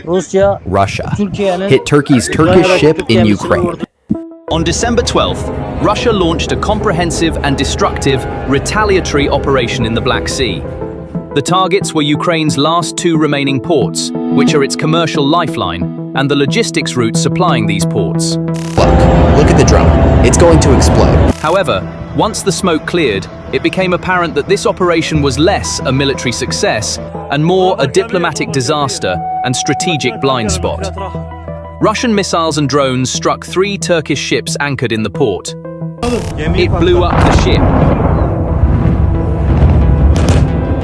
Russia hit Turkey's Turkish ship in Ukraine. On December 12th, Russia launched a comprehensive and destructive retaliatory operation in the Black Sea. The targets were Ukraine's last two remaining ports, which are its commercial lifeline, and the logistics routes supplying these ports. Look at the drone. It's going to explode. However, once the smoke cleared, it became apparent that this operation was less a military success and more a diplomatic disaster and strategic blind spot. Russian missiles and drones struck 3 Turkish ships anchored in the port. It blew up the ship.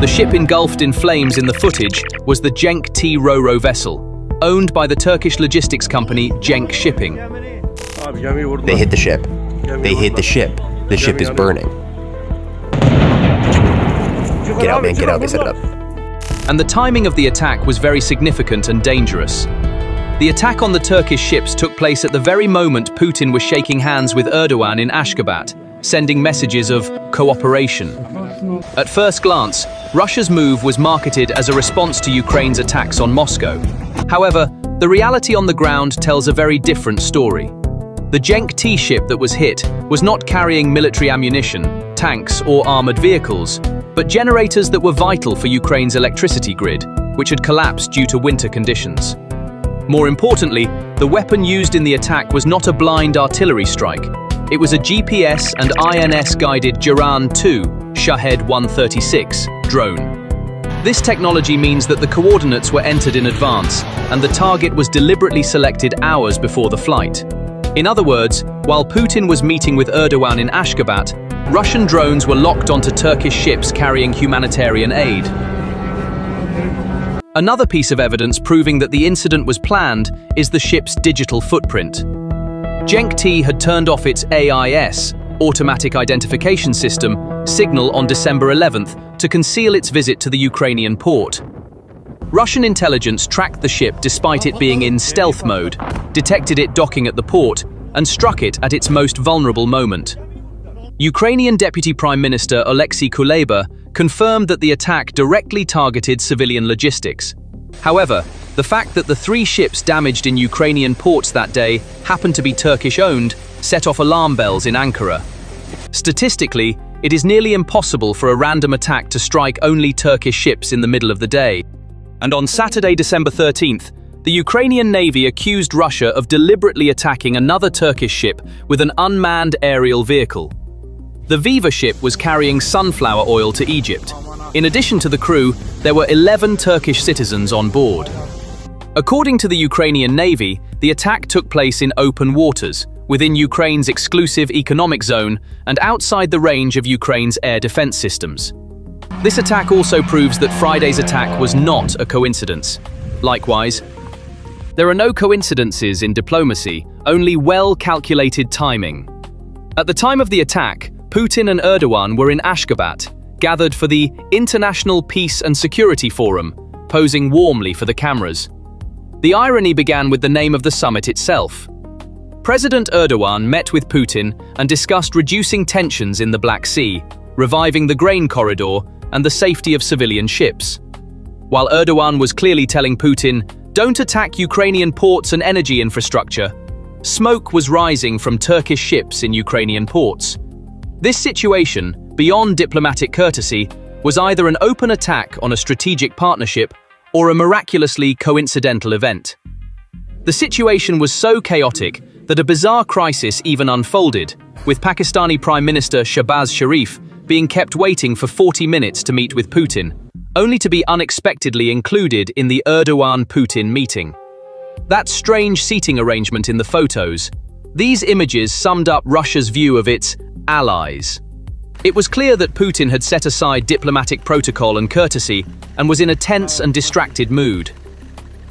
The ship engulfed in flames in the footage was the CENK T Ro-Ro vessel, owned by the Turkish logistics company CENK Shipping. They hit the ship. They hit the ship. The ship is burning. Get out, man, get out, they set it up. And the timing of the attack was very significant and dangerous. The attack on the Turkish ships took place at the very moment Putin was shaking hands with Erdogan in Ashgabat, sending messages of cooperation. At first glance, Russia's move was marketed as a response to Ukraine's attacks on Moscow. However, the reality on the ground tells a very different story. The CENK T ship that was hit was not carrying military ammunition, tanks, or armored vehicles, but generators that were vital for Ukraine's electricity grid, which had collapsed due to winter conditions. More importantly, the weapon used in the attack was not a blind artillery strike. It was a GPS and INS-guided Jiran-2 Shahed 136 drone. This technology means that the coordinates were entered in advance, and the target was deliberately selected hours before the flight. In other words, while Putin was meeting with Erdogan in Ashgabat, Russian drones were locked onto Turkish ships carrying humanitarian aid. Another piece of evidence proving that the incident was planned is the ship's digital footprint. CENK T had turned off its AIS, Automatic Identification System, signal on December 11th to conceal its visit to the Ukrainian port. Russian intelligence tracked the ship despite it being in stealth mode, detected it docking at the port, and struck it at its most vulnerable moment. Ukrainian Deputy Prime Minister Oleksiy Kuleba confirmed that the attack directly targeted civilian logistics. However, the fact that the 3 ships damaged in Ukrainian ports that day happened to be Turkish-owned set off alarm bells in Ankara. Statistically, it is nearly impossible for a random attack to strike only Turkish ships in the middle of the day. And on Saturday, December 13th, the Ukrainian Navy accused Russia of deliberately attacking another Turkish ship with an unmanned aerial vehicle. The Viva ship was carrying sunflower oil to Egypt. In addition to the crew, there were 11 Turkish citizens on board. According to the Ukrainian Navy, the attack took place in open waters, within Ukraine's exclusive economic zone and outside the range of Ukraine's air defense systems. This attack also proves that Friday's attack was not a coincidence. Likewise, there are no coincidences in diplomacy, only well-calculated timing. At the time of the attack, Putin and Erdogan were in Ashgabat, gathered for the International Peace and Security Forum, posing warmly for the cameras. The irony began with the name of the summit itself. President Erdogan met with Putin and discussed reducing tensions in the Black Sea, reviving the grain corridor, and the safety of civilian ships. While Erdogan was clearly telling Putin, "Don't attack Ukrainian ports and energy infrastructure," smoke was rising from Turkish ships in Ukrainian ports. This situation, beyond diplomatic courtesy, was either an open attack on a strategic partnership or a miraculously coincidental event. The situation was so chaotic that a bizarre crisis even unfolded, with Pakistani Prime Minister Shehbaz Sharif being kept waiting for 40 minutes to meet with Putin, only to be unexpectedly included in the Erdogan-Putin meeting. That strange seating arrangement in the photos, these images summed up Russia's view of its allies. It was clear that Putin had set aside diplomatic protocol and courtesy and was in a tense and distracted mood.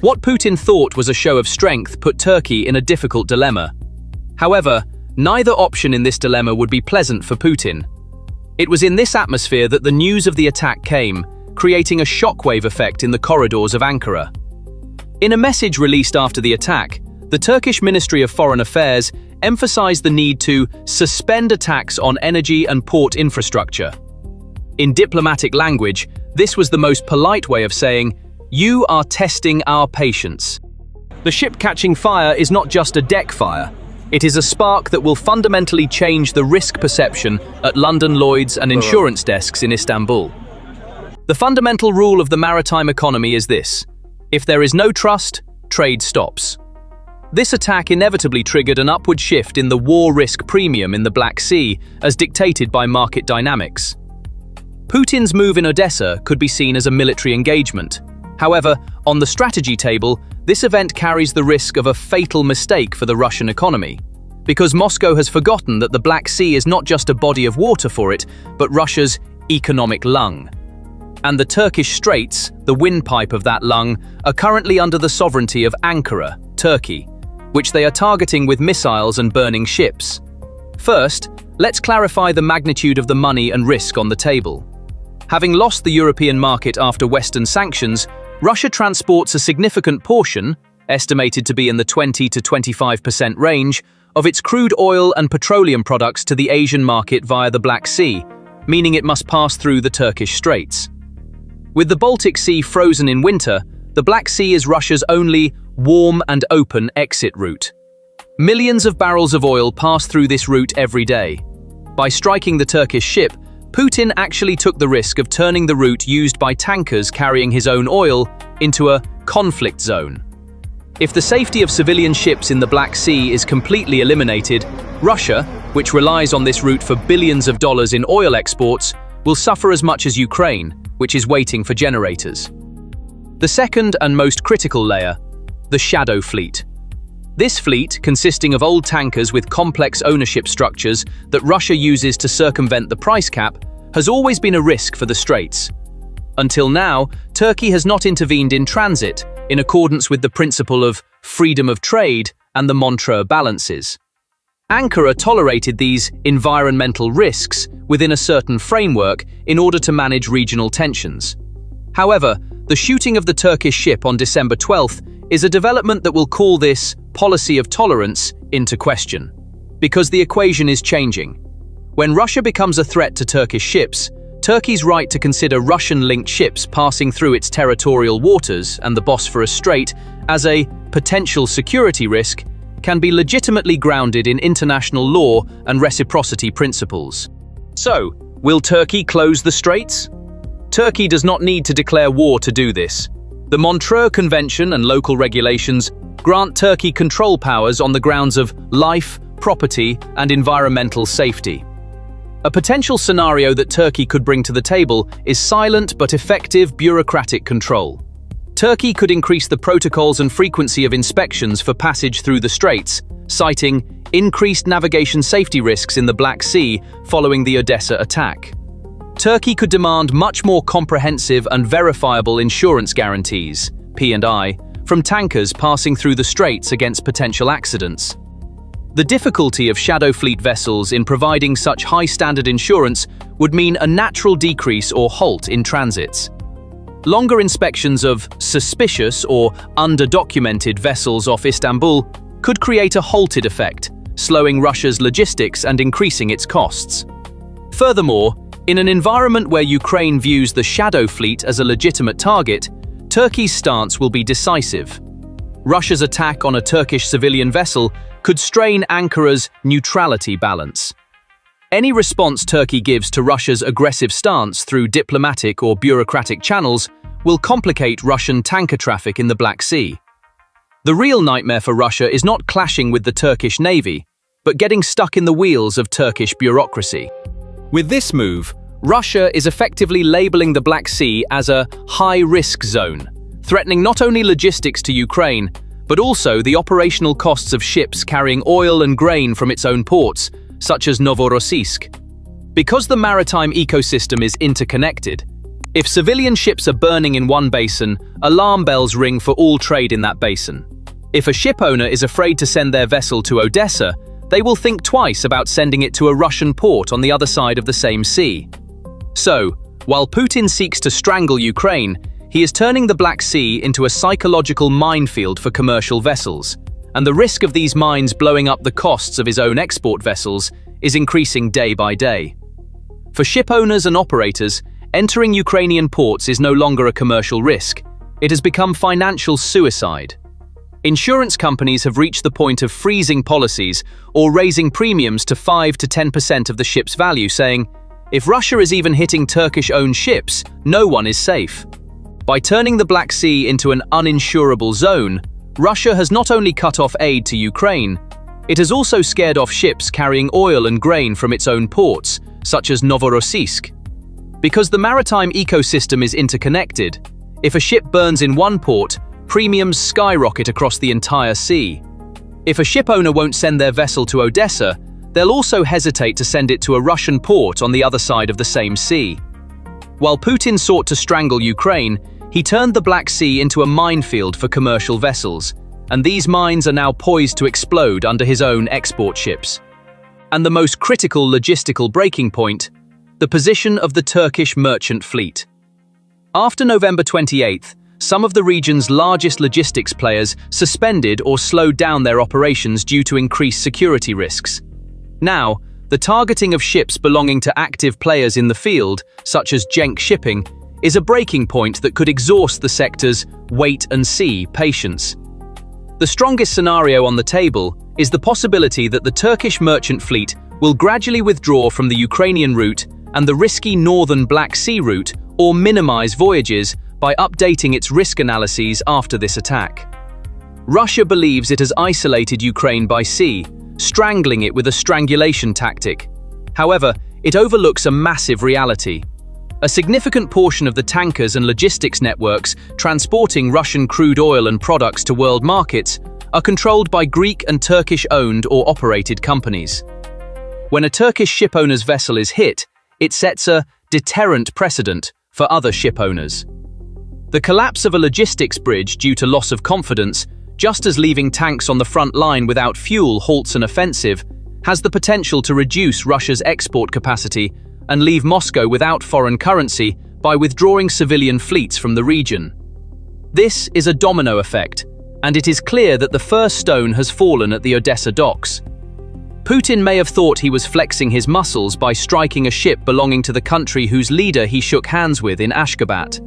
What Putin thought was a show of strength put Turkey in a difficult dilemma. However, neither option in this dilemma would be pleasant for Putin. It was in this atmosphere that the news of the attack came, creating a shockwave effect in the corridors of Ankara. In a message released after the attack, the Turkish Ministry of Foreign Affairs emphasized the need to suspend attacks on energy and port infrastructure. In diplomatic language, this was the most polite way of saying, You are testing our patience. The ship catching fire is not just a deck fire. It is a spark that will fundamentally change the risk perception at London Lloyd's and insurance desks in Istanbul. The fundamental rule of the maritime economy is this: if there is no trust, trade stops. This attack inevitably triggered an upward shift in the war risk premium in the Black Sea, as dictated by market dynamics. Putin's move in Odessa could be seen as a military engagement. However, on the strategy table, this event carries the risk of a fatal mistake for the Russian economy, because Moscow has forgotten that the Black Sea is not just a body of water for it, but Russia's economic lung. And the Turkish Straits, the windpipe of that lung, are currently under the sovereignty of Ankara, Turkey, which they are targeting with missiles and burning ships. First, let's clarify the magnitude of the money and risk on the table. Having lost the European market after Western sanctions, Russia transports a significant portion, estimated to be in the 20 to 25% range, of its crude oil and petroleum products to the Asian market via the Black Sea, meaning it must pass through the Turkish Straits. With the Baltic Sea frozen in winter, the Black Sea is Russia's only warm and open exit route. Millions of barrels of oil pass through this route every day. By striking the Turkish ship, Putin actually took the risk of turning the route used by tankers carrying his own oil into a conflict zone. If the safety of civilian ships in the Black Sea is completely eliminated, Russia, which relies on this route for billions of dollars in oil exports, will suffer as much as Ukraine, which is waiting for generators. The second and most critical layer, the shadow fleet. This fleet, consisting of old tankers with complex ownership structures that Russia uses to circumvent the price cap, has always been a risk for the Straits. Until now, Turkey has not intervened in transit, in accordance with the principle of freedom of trade and the Montreux balances. Ankara tolerated these environmental risks within a certain framework in order to manage regional tensions. However, the shooting of the Turkish ship on December 12th is a development that will call this policy of tolerance into question, because the equation is changing. When Russia becomes a threat to Turkish ships, Turkey's right to consider Russian-linked ships passing through its territorial waters and the Bosphorus Strait as a potential security risk can be legitimately grounded in international law and reciprocity principles. So, will Turkey close the straits? Turkey does not need to declare war to do this. The Montreux Convention and local regulations grant Turkey control powers on the grounds of life, property, and environmental safety. A potential scenario that Turkey could bring to the table is silent but effective bureaucratic control. Turkey could increase the protocols and frequency of inspections for passage through the straits, citing increased navigation safety risks in the Black Sea following the Odessa attack. Turkey could demand much more comprehensive and verifiable insurance guarantees, P&I, from tankers passing through the straits against potential accidents. The difficulty of shadow fleet vessels in providing such high-standard insurance would mean a natural decrease or halt in transits. Longer inspections of suspicious or underdocumented vessels off Istanbul could create a halted effect, slowing Russia's logistics and increasing its costs. Furthermore, in an environment where Ukraine views the shadow fleet as a legitimate target, Turkey's stance will be decisive. Russia's attack on a Turkish civilian vessel could strain Ankara's neutrality balance. Any response Turkey gives to Russia's aggressive stance through diplomatic or bureaucratic channels will complicate Russian tanker traffic in the Black Sea. The real nightmare for Russia is not clashing with the Turkish Navy, but getting stuck in the wheels of Turkish bureaucracy. With this move, Russia is effectively labeling the Black Sea as a high-risk zone, threatening not only logistics to Ukraine, but also the operational costs of ships carrying oil and grain from its own ports, such as Novorossiysk. Because the maritime ecosystem is interconnected, if civilian ships are burning in one basin, alarm bells ring for all trade in that basin. If a ship owner is afraid to send their vessel to Odessa, they will think twice about sending it to a Russian port on the other side of the same sea. So, while Putin seeks to strangle Ukraine, he is turning the Black Sea into a psychological minefield for commercial vessels, and the risk of these mines blowing up the costs of his own export vessels is increasing day by day. For ship owners and operators, entering Ukrainian ports is no longer a commercial risk. It has become financial suicide. Insurance companies have reached the point of freezing policies or raising premiums to 5 to 10% of the ship's value, saying, if Russia is even hitting Turkish-owned ships, no one is safe. By turning the Black Sea into an uninsurable zone, Russia has not only cut off aid to Ukraine, it has also scared off ships carrying oil and grain from its own ports, such as Novorossiysk. Because the maritime ecosystem is interconnected, if a ship burns in one port, premiums skyrocket across the entire sea. If a ship owner won't send their vessel to Odessa, they'll also hesitate to send it to a Russian port on the other side of the same sea. While Putin sought to strangle Ukraine, he turned the Black Sea into a minefield for commercial vessels, and these mines are now poised to explode under his own export ships. And the most critical logistical breaking point, the position of the Turkish merchant fleet. After November 28th, some of the region's largest logistics players suspended or slowed down their operations due to increased security risks. Now, the targeting of ships belonging to active players in the field, such as CENK Shipping, is a breaking point that could exhaust the sector's wait-and-see patience. The strongest scenario on the table is the possibility that the Turkish merchant fleet will gradually withdraw from the Ukrainian route and the risky northern Black Sea route, or minimize voyages by updating its risk analyses after this attack. Russia believes it has isolated Ukraine by sea, strangling it with a strangulation tactic. However, it overlooks a massive reality. A significant portion of the tankers and logistics networks transporting Russian crude oil and products to world markets are controlled by Greek and Turkish-owned or operated companies. When a Turkish shipowner's vessel is hit, it sets a deterrent precedent for other shipowners. The collapse of a logistics bridge due to loss of confidence, just as leaving tanks on the front line without fuel halts an offensive, has the potential to reduce Russia's export capacity and leave Moscow without foreign currency by withdrawing civilian fleets from the region. This is a domino effect, and it is clear that the first stone has fallen at the Odessa docks. Putin may have thought he was flexing his muscles by striking a ship belonging to the country whose leader he shook hands with in Ashgabat.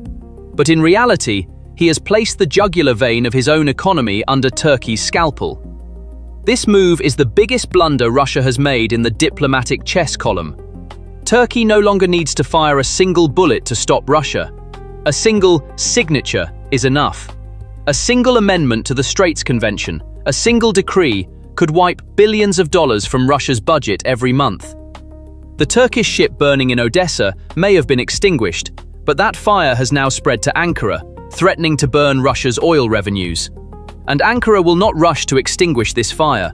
But in reality, he has placed the jugular vein of his own economy under Turkey's scalpel. This move is the biggest blunder Russia has made in the diplomatic chess column. Turkey no longer needs to fire a single bullet to stop Russia. A single signature is enough. A single amendment to the Straits Convention, a single decree, could wipe billions of dollars from Russia's budget every month. The Turkish ship burning in Odessa may have been extinguished, but that fire has now spread to Ankara, threatening to burn Russia's oil revenues. And Ankara will not rush to extinguish this fire.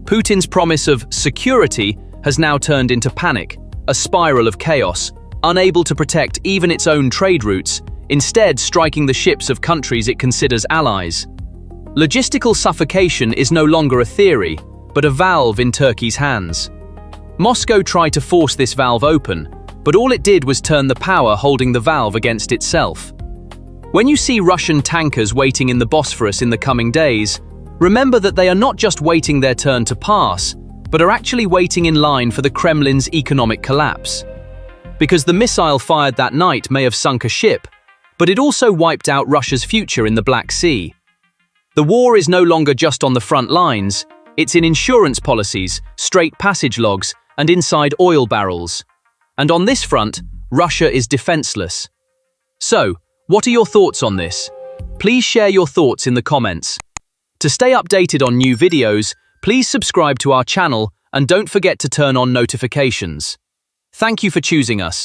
Putin's promise of security has now turned into panic, a spiral of chaos, unable to protect even its own trade routes, instead striking the ships of countries it considers allies. Logistical suffocation is no longer a theory, but a valve in Turkey's hands. Moscow tried to force this valve open, but all it did was turn the power holding the valve against itself. When you see Russian tankers waiting in the Bosphorus in the coming days, remember that they are not just waiting their turn to pass, but are actually waiting in line for the Kremlin's economic collapse. Because the missile fired that night may have sunk a ship, but it also wiped out Russia's future in the Black Sea. The war is no longer just on the front lines, it's in insurance policies, straight passage logs, and inside oil barrels. And on this front, Russia is defenseless. So, what are your thoughts on this? Please share your thoughts in the comments. To stay updated on new videos, please subscribe to our channel and don't forget to turn on notifications. Thank you for choosing us.